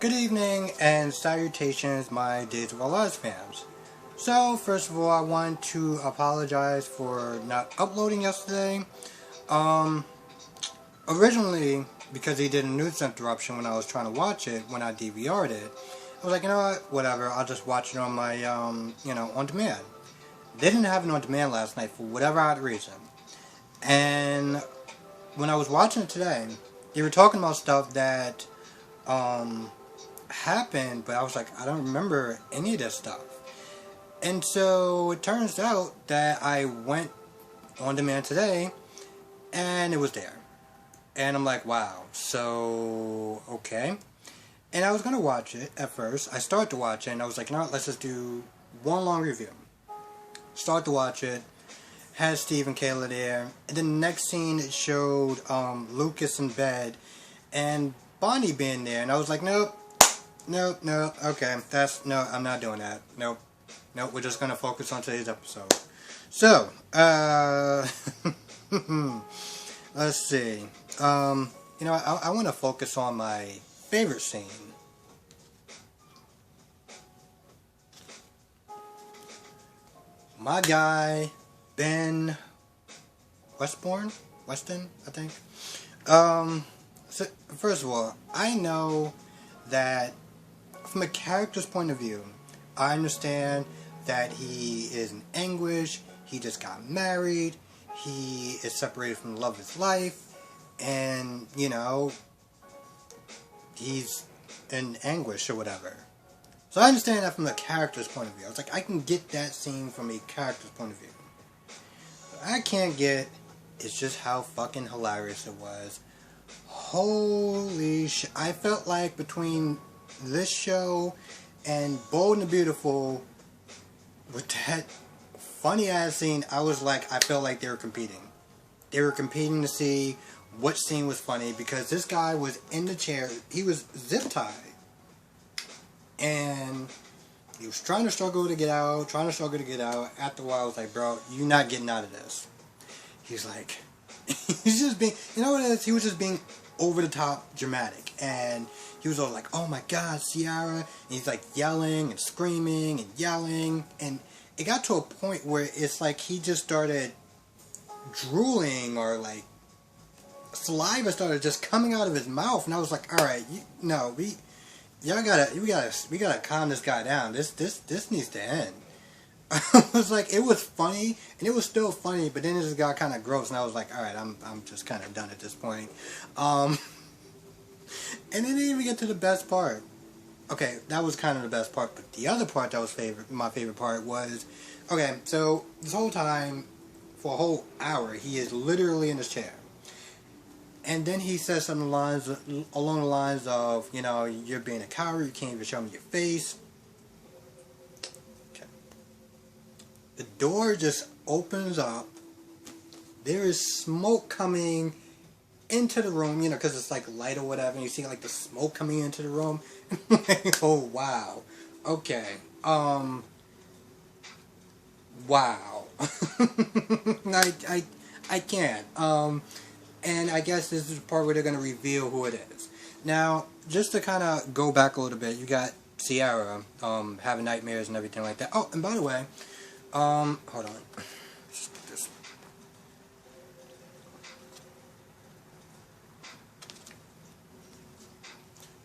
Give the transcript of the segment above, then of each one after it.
Good evening and salutations, my Days of Our Lives fans. So, first of all, I want to apologize for not uploading yesterday. Originally, because he did a news interruption when I was trying to watch it, when I DVR'd it, I was like, you know what, whatever, I'll just watch it on my, on demand. They didn't have it on demand last night for whatever odd reason. And when I was watching it today, they were talking about stuff that, happened, but I was like, I don't remember any of this stuff. And so it turns out that I went on demand today and it was there. And I'm like, wow, so okay. And I was gonna watch it at first. I started to watch it and I was like, you know what, let's just do one long review. Start to watch it, had Steve and Kayla there, and then the next scene it showed Lucas in bed and Bonnie being there, and I was like, nope, okay, I'm not doing that. Nope, we're just gonna focus on today's episode. So, let's see. I want to focus on my favorite scene. My guy, Ben Weston, I think. So first of all, I know that from a character's point of view, I understand that he is in anguish, he just got married, he is separated from the love of his life, and, he's in anguish or whatever. So I understand that from a character's point of view. I was like, I can get that scene from a character's point of view. What I can't get is just how fucking hilarious it was. Holy shit. I felt like between this show and Bold and the Beautiful, with that funny ass scene, I was like, I felt like they were competing. They were competing to see what scene was funny, because this guy was in the chair, he was zip tied, and he was trying to struggle to get out. After a while I was like, bro, you're not getting out of this. He's like, he's just being, you know what it is, he was just being over the top dramatic, and he was all like, oh my god, Ciara, and he's like yelling and screaming and yelling, and it got to a point where it's like he just started drooling, or like saliva started just coming out of his mouth, and I was like, alright, we gotta calm this guy down. This needs to end. I was like, it was funny, and it was still funny, but then it just got kind of gross, and I was like, alright, I'm just kind of done at this point. And it didn't even get to the best part. Okay, that was kind of the best part, but the other part that was my favorite part was, okay, so this whole time, for a whole hour, he is literally in his chair. And then he says something along the lines of, you're being a coward, you can't even show me your face. Okay. The door just opens up. There is smoke coming into the room, because it's like light or whatever, and you see like the smoke coming into the room. Oh, wow. Okay. Wow. I can't. And I guess this is the part where they're going to reveal who it is. Now, just to kind of go back a little bit, you got Ciara, having nightmares and everything like that. Oh, and by the way, hold on. Just get this.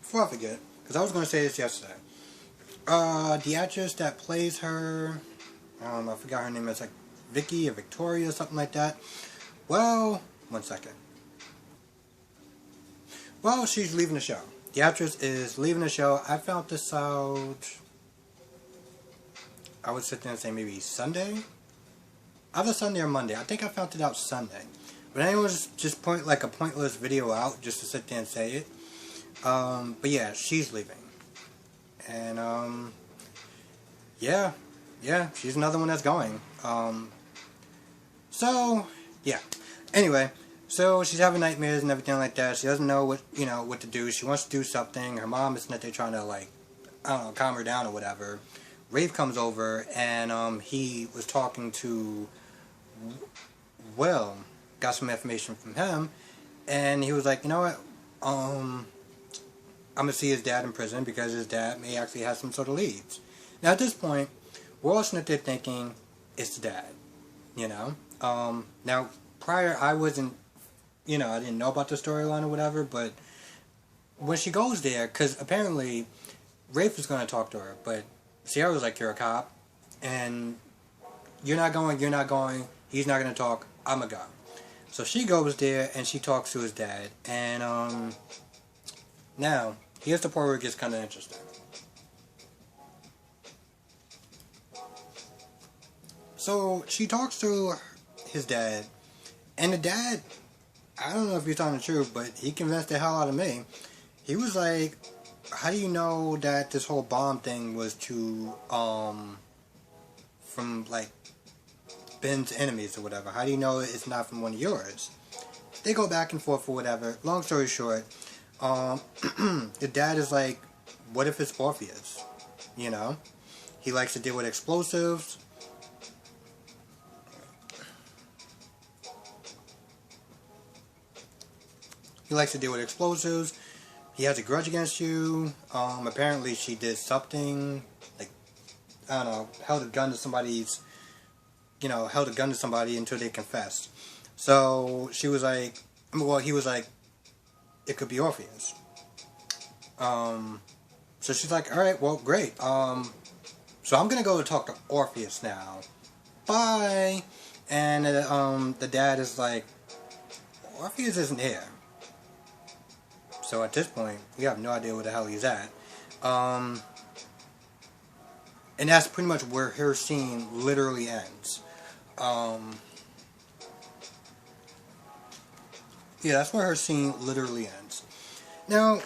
Before I forget, because I was going to say this yesterday. The actress that plays her, I forgot her name, it's like Vicky or Victoria or something like that. Well, one second. Well, she's leaving the show. The actress is leaving the show. I found this out, I would sit there and say maybe Sunday? Either Sunday or Monday. I think I found it out Sunday. But anyone's just like a pointless video out just to sit there and say it. But yeah, she's leaving. And, yeah, she's another one that's going. So, yeah. Anyway, so she's having nightmares and everything like that. She doesn't know what to do. She wants to do something. Her mom is not there trying to, like, I don't know, calm her down or whatever. Rafe comes over, and, he was talking to Will. Got some information from him, and he was like, you know what, I'm gonna see his dad in prison because his dad may actually have some sort of leads. Now at this point, we're all sitting there thinking it's the dad, you know. Now prior I wasn't, you know, I didn't know about the storyline or whatever, but when she goes there, because apparently Rafe was gonna talk to her, but Sierra was like, "You're a cop, and you're not going, he's not gonna talk, I'm gonna go." So she goes there and she talks to his dad, and now here's the part where it gets kind of interesting. So she talks to his dad, and the dad, I don't know if he's telling the truth, but he convinced the hell out of me. He was like, "How do you know that this whole bomb thing was to from like Ben's enemies or whatever? How do you know it's not from one of yours?" They go back and forth or whatever. Long story short, the dad is like, "What if it's Orpheus?" You know, he likes to deal with explosives. He likes to deal with explosives. He has a grudge against you. Apparently she did something, like, I don't know, held a gun to somebody until they confessed. So she was like, well, he was like, it could be Orpheus. So she's like, alright, well, great. So I'm gonna go talk to Orpheus now. Bye. And the dad is like, Orpheus isn't here. So at this point, we have no idea where the hell he's at. And that's pretty much where her scene literally ends. Yeah, that's where her scene literally ends. Now,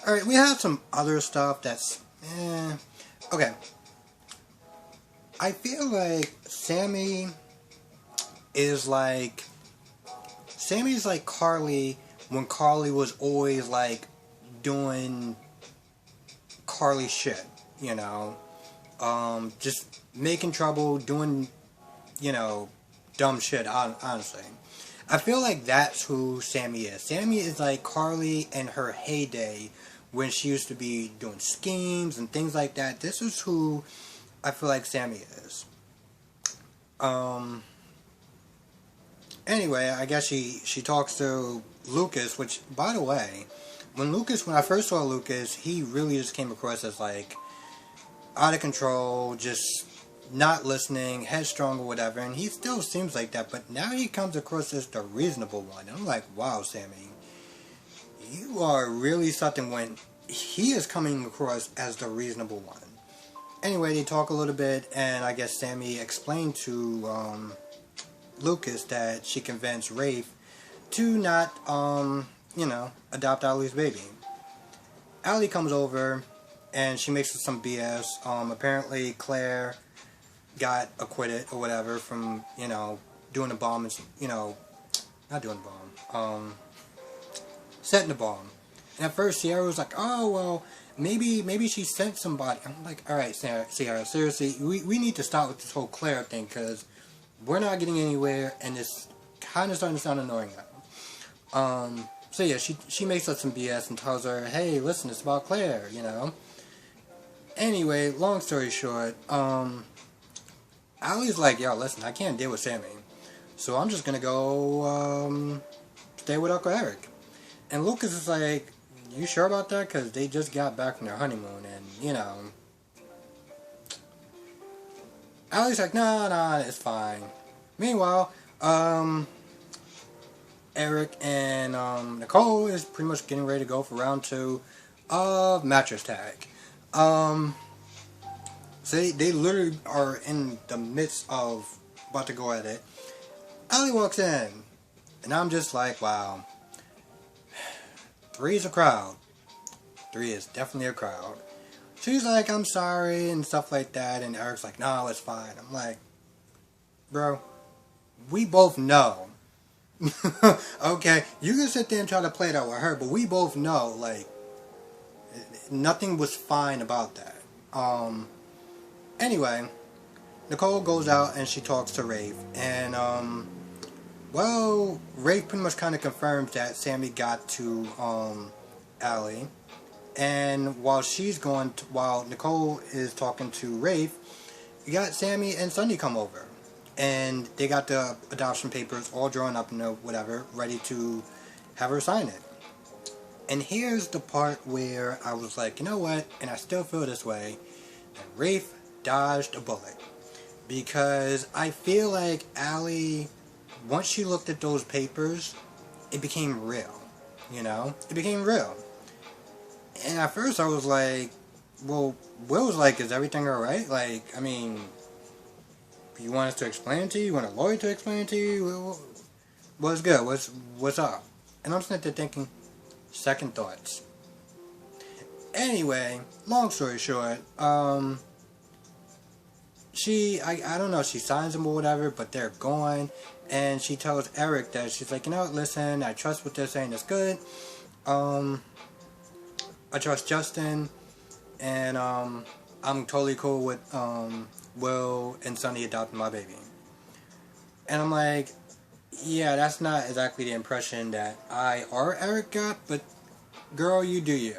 alright, we have some other stuff that's, okay. I feel like Sammy's like Carly when Carly was always like doing Carly shit, you know, just making trouble, doing, you know, dumb shit, honestly. I feel like that's who Sammy is. Sammy is like Carly in her heyday when she used to be doing schemes and things like that. This is who I feel like Sammy is. Anyway, I guess she talks to Lucas, which, by the way, when I first saw Lucas, he really just came across as like out of control, just not listening, headstrong or whatever, and he still seems like that, but now he comes across as the reasonable one. I'm like, wow, Sammy, you are really something when he is coming across as the reasonable one. Anyway, they talk a little bit, and I guess Sammy explained to Lucas that she convinced Rafe to not, you know, adopt Allie's baby. Allie comes over, and she makes some BS. Apparently Claire got acquitted or whatever from, you know, doing the bomb, and, you know, not doing the bomb, setting the bomb. And at first Sierra was like, oh, well, maybe she sent somebody. I'm like, alright, Sierra, seriously, we need to stop with this whole Claire thing, because we're not getting anywhere, and it's kind of starting to sound annoying now. So yeah, she makes up some BS and tells her, hey, listen, it's about Claire, you know. Anyway, long story short, Allie's like, yo, listen, I can't deal with Sammy, so I'm just gonna go, stay with Uncle Eric. And Lucas is like, you sure about that? Because they just got back from their honeymoon, and, you know. Allie's like, nah, it's fine. Meanwhile, Eric and Nicole is pretty much getting ready to go for round 2 of Mattress Tag. So they literally are in the midst of about to go at it. Allie walks in, and I'm just like, wow. 3 is a crowd. 3 is definitely a crowd. She's like, I'm sorry, and stuff like that, and Eric's like, no, it's fine. I'm like, bro, we both know. Okay, you can sit there and try to play that with her, but we both know, like, nothing was fine about that. Anyway, Nicole goes out and she talks to Rafe, and, well, Rafe pretty much kind of confirms that Sammy got to, Allie. And while while Nicole is talking to Rafe, you got Sammy and Sunny come over. And they got the adoption papers all drawn up and whatever, ready to have her sign it. And here's the part where I was like, you know what? And I still feel this way. That Rafe dodged a bullet. Because I feel like Allie, once she looked at those papers, it became real. You know? It became real. And at first I was like, well, Will was like, is everything alright? Like, I mean, you want us to explain it to you? You want a lawyer to explain it to you? What's good? What's up? And I'm sitting there thinking, second thoughts. Anyway, long story short, I don't know, she signs them or whatever, but they're gone, and she tells Eric that she's like, you know what, listen, I trust what they're saying is good, I trust Justin, and, I'm totally cool with, Will and Sunny adopting my baby. And I'm like, yeah, that's not exactly the impression that I or Eric got, but girl, you do you.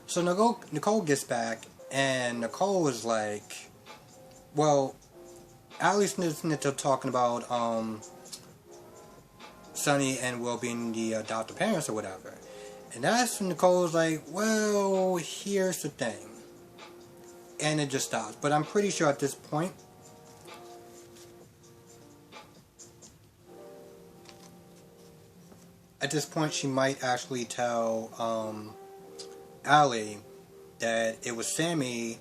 So Nicole gets back, and Nicole was like, well, Allie's listening to talking about Sunny and Will being the adoptive parents or whatever. And that's when Nicole's like, well, here's the thing. And it just stops. But I'm pretty sure at this point, she might actually tell Allie that it was Sammy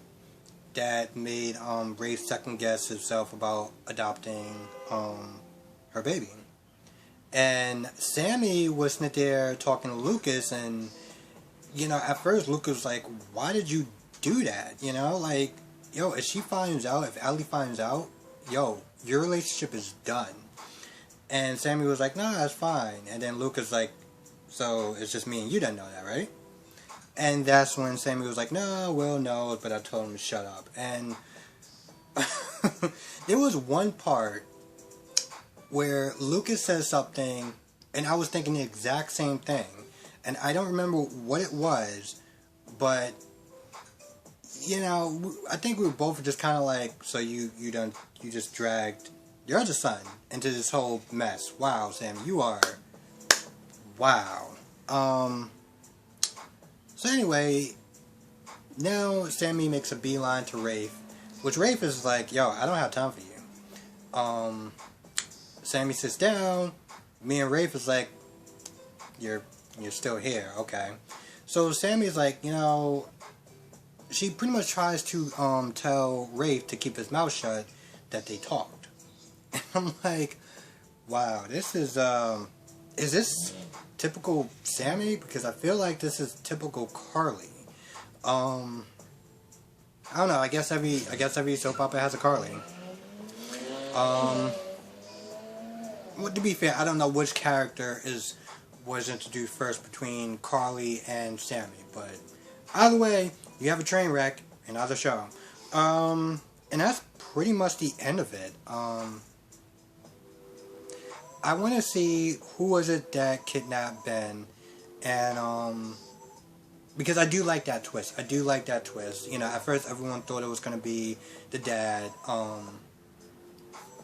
that made Rafe second guess himself about adopting her baby. And Sammy was sitting there talking to Lucas, and you know, at first Lucas was like, why did you do that? You know, like, yo, if Allie finds out, yo, your relationship is done. And Sammy was like, nah, that's fine. And then Lucas like, so it's just me and you didn't know that, right? And that's when Sammy was like, no, Will knows, but I told him to shut up. And there was one part where Lucas says something, and I was thinking the exact same thing. And I don't remember what it was, but, you know, I think we were both just kind of like, so you just dragged your other son into this whole mess. Wow, Sammy, you are, wow. So anyway, now Sammy makes a beeline to Rafe, which Rafe is like, yo, I don't have time for you. Sammy sits down, me and Rafe is like, you're still here, okay. So Sammy's like, you know, she pretty much tries to tell Rafe to keep his mouth shut that they talked. And I'm like, wow, this is this typical Sammy? Because I feel like this is typical Carly. I don't know, I guess every soap opera has a Carly. Well, to be fair, I don't know which character was introduced first between Carly and Sammy, but either way, you have a train wreck, another show. And that's pretty much the end of it. I want to see who was it that kidnapped Ben, and because I do like that twist. You know, at first everyone thought it was going to be the dad.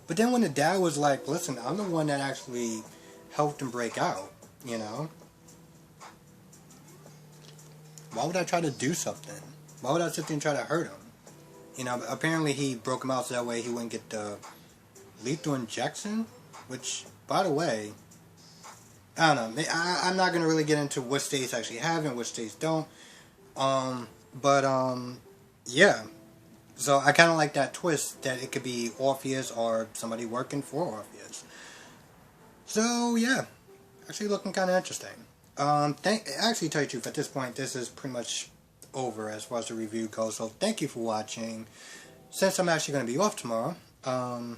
But then when the dad was like, listen, I'm the one that actually helped him break out, you know? Why would I try to do something? Why would I sit there and try to hurt him? You know, apparently he broke him out so that way he wouldn't get the lethal injection, which, by the way, I don't know. I'm not going to really get into what states actually have and which states don't. Yeah. So I kind of like that twist that it could be Orpheus or somebody working for Orpheus. So yeah, actually looking kind of interesting. Actually, tell you the truth, at this point, this is pretty much over as far as the review goes. So thank you for watching. Since I'm actually going to be off tomorrow, my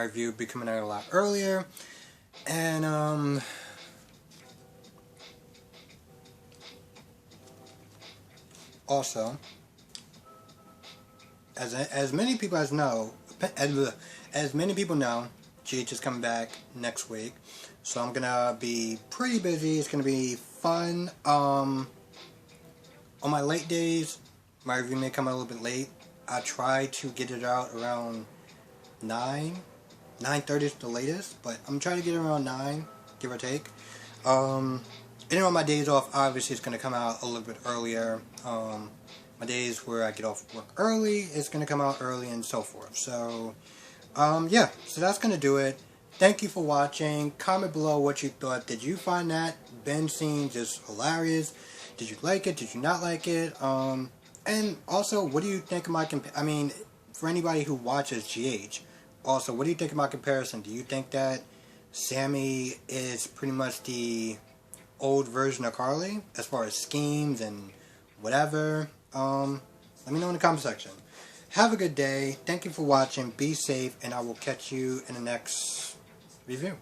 review will be coming out a lot earlier, and also, as many people know, GH is coming back next week, so I'm gonna be pretty busy. It's gonna be fun. On my late days, my review may come out a little bit late. I try to get it out around 9:30 is the latest, but I'm trying to get it around 9, give or take. And then on my days off, obviously it's going to come out a little bit earlier. My days where I get off work early, it's going to come out early and so forth. So, yeah, so that's going to do it. Thank you for watching. Comment below what you thought. Did you find that Ben scene just hilarious? Did you like it? Did you not like it? And also, what do you think of my for anybody who watches GH, also, what do you think of my comparison? Do you think that Sammy is pretty much the old version of Carly as far as schemes and whatever? Let me know in the comment section. Have a good day. Thank you for watching. Be safe, and I will catch you in the next review.